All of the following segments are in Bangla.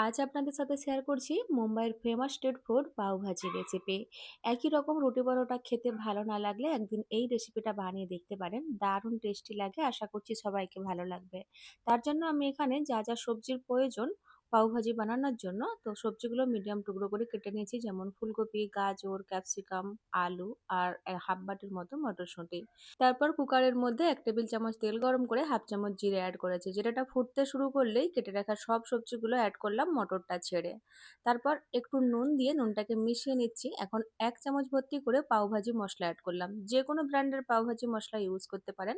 আজ আপনাদের সাথে শেয়ার করছি মুম্বাইয়ের famous street food pav bhaji recipe. একই রকম রুটি পরোটা খেতে ভালো না লাগলে একদিন এই রেসিপিটা বানিয়ে দেখতে পারেন। দারুণ টেস্টি লাগে, আশা করছি সবাইকে ভালো লাগবে। তার জন্য আমি এখানে যা যা সবজির প্রয়োজন পাওভাজি বানানোর জন্য, তো সবজিগুলো মিডিয়াম টুকরো করে কেটে নিয়েছি, যেমন ফুলকপি, গাজর, ক্যাপসিকাম, আলু আর হাফ বাটির মতো মটরশুঁটি। তারপর কুকারের মধ্যে 1 টেবিল চামচ তেল গরম করে হাফ চামচ জিরে অ্যাড করেছি। জিরেটা ফুটতে শুরু করলেই কেটে রাখা সব সবজিগুলো অ্যাড করলাম মটরটা ছেড়ে। তারপর একটু নুন দিয়ে নুনটাকে মিশিয়ে নিচ্ছি। এখন 1 চামচ ভর্তি করে পাওভাজি মশলা অ্যাড করলাম। যে কোনো ব্র্যান্ডের পাওভাজি মশলা ইউজ করতে পারেন।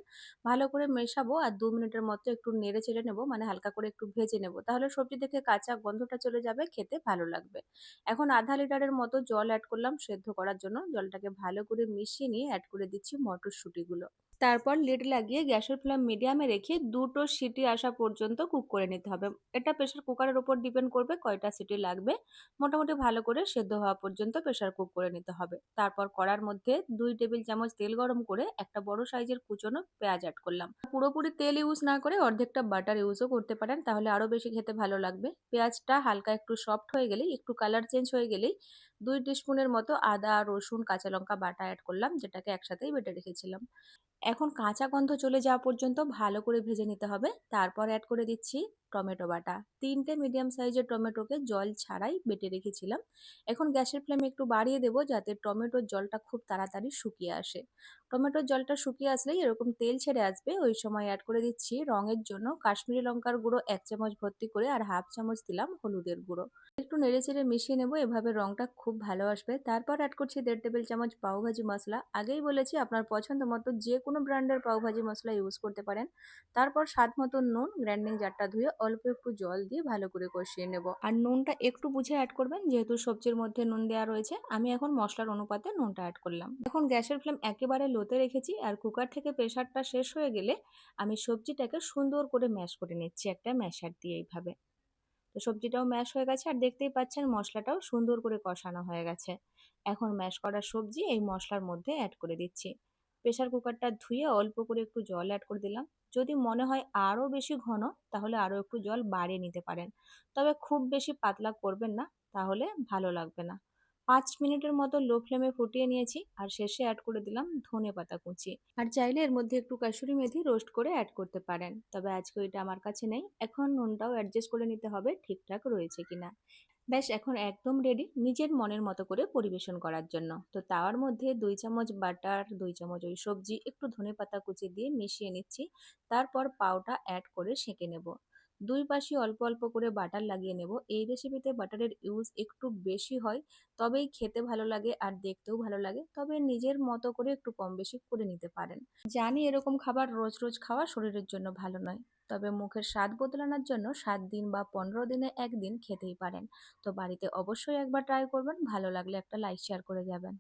ভালো করে মেশাবো আর 2 মিনিটের মতো একটু নেড়ে চেড়ে নেবো, মানে হালকা করে একটু ভেজে নেবো। তাহলে সবজি থেকে কাঁচা গন্ধটা চলে যাবে, খেতে ভালো লাগবে। এখন আধা লিটারের মতো জল অ্যাড করলাম সেদ্ধ করার জন্য। জলটাকে ভালো করে মিশিয়ে নিয়ে অ্যাড করে দিচ্ছি মটরশুঁটিগুলো। তারপর লিড লাগিয়ে গ্যাসের ফ্লেম মিডিয়ামে রেখে 2টো সিটি আসা পর্যন্ত কুক করে নিতে হবে। এটা প্রেসার কুকারের উপর ডিপেন্ড করবে কয়টা সিটি লাগবে। মোটামুটি ভালো করে সেদ্ধ হওয়া পর্যন্ত প্রেসার কুক করে নিতে হবে। তারপর কড়ার মধ্যে 2 টেবিল চামচ তেল গরম করে একটা বড় সাইজের কুচনো পেঁয়াজ অ্যাড করলাম। পুরোপুরি তেল ইউজ না করে অর্ধেকটা বাটার ইউজও করতে পারেন, তাহলে আরো বেশি খেতে ভালো লাগবে। পেঁয়াজটা হালকা একটু সফট হয়ে গেলেই, একটু কালার চেঞ্জ হয়ে গেলেই 2 টিস্পুনের মতো আদা, রসুন, কাঁচা লঙ্কা বাটা অ্যাড করলাম, যেটাকে একসাথেই বেটে রেখেছিলাম। এখন কাঁচা গন্ধ চলে যাওয়া পর্যন্ত ভালো করে ভেজে নিতে হবে। তারপর অ্যাড করে দিচ্ছি টমেটো বাটা। 3টে মিডিয়াম সাইজের টমেটোকে জল ছাড়াই বেটে রেখেছিলাম। এখন গ্যাসের ফ্লেম একটু বাড়িয়ে দেবো যাতে টমেটোর জলটা খুব তাড়াতাড়ি শুকিয়ে আসে। টমেটোর জলটা শুকিয়ে আসলেই এরকম তেল ছেড়ে আসবে, ওই সময় অ্যাড করে দিচ্ছি রঙের জন্য কাশ্মীরি লঙ্কার গুঁড়ো 1 চামচ ভর্তি করে আর হাফ চামচ দিলাম হলুদের গুঁড়ো। একটু নেড়েচেড়ে মিশিয়ে নেবো, এভাবে রংটা খুব ভালো আসবে। তারপর অ্যাড করছি 1.5 টেবিল চামচ পাওভাজি মশলা। আগেই বলেছি আপনার পছন্দ মতো যে কোনো ব্র্যান্ডের পাওভাজি মশলা ইউজ করতে পারেন। তারপর স্বাদ মতো নুন, গ্রাইন্ডিং জারটা ধুয়ে অল্প একটু জল দিয়ে ভালো করে কষিয়ে নেব। আর নুনটা একটু বুঝে অ্যাড করবেন, যেহেতু সবজির মধ্যে নুন দেওয়া রয়েছে। আমি এখন মশলার অনুপাতে নুনটা অ্যাড করলাম। এখন গ্যাসের ফ্লেম একেবারে লোতে রেখেছি আর কুকার থেকে প্রেসারটা শেষ হয়ে গেলে আমি সবজিটাকে সুন্দর করে ম্যাশ করে নিচ্ছি একটা ম্যাশার দিয়ে এইভাবে। তো সবজিটাও ম্যাশ হয়ে গেছে আর দেখতেই পাচ্ছেন মশলাটাও সুন্দর করে কষানো হয়ে গেছে। এখন ম্যাশ করা সবজি এই মশলার মধ্যে অ্যাড করে দিচ্ছি। প্রেসার কুকারটা ধুয়ে অল্প করে একটু জল অ্যাড করে দিলাম। যদি মনে হয় আরও বেশি ঘন, তাহলে আরও একটু জল বাড়িয়ে নিতে পারেন। তবে খুব বেশি পাতলা করবেন না, তাহলে ভালো লাগবে না। 5 মিনিটের মতো লো ফ্লেমে ফুটিয়ে নিয়েছি আর শেষে অ্যাড করে দিলাম ধনেপাতা কুচি। আর চাইলে এর মধ্যে একটু কাসুরি মেথি রোস্ট করে অ্যাড করতে পারেন, তবে আজকে ওইটা আমার কাছে নেই। এখন নুনটাও অ্যাডজাস্ট করে নিতে হবে ঠিকঠাক রয়েছে কিনা। ব্যাস, এখন একদম রেডি নিজের মনের মতো করে পরিবেশন করার জন্য। তো তাওয়ার মধ্যে 2 চামচ বাটার, 2 চামচ ওই সবজি, একটু ধনেপাতা কুচি দিয়ে মিশিয়ে নিচ্ছি। তারপর পাউটা অ্যাড করে সেঁকে নেব। দুই পাশে অল্প অল্প করে বাটার লাগিয়ে নেব। এই রেসিপিতে বাটারের ইউজ একটু বেশি হয়, তবেই খেতে ভালো লাগে আর দেখতেও ভালো লাগে। তবে নিজের মতো করে একটু কম বেশি করে নিতে পারেন। জানি এরকম খাবার রোজ রোজ খাওয়া শরীরের জন্য ভালো নয়, তবে মুখের স্বাদ বদলানোর জন্য 7 দিন বা 15 দিনে একদিন খেতেই পারেন। তো বাড়িতে অবশ্যই একবার ট্রাই করবেন, ভালো লাগলে একটা লাইক শেয়ার করে যাবেন।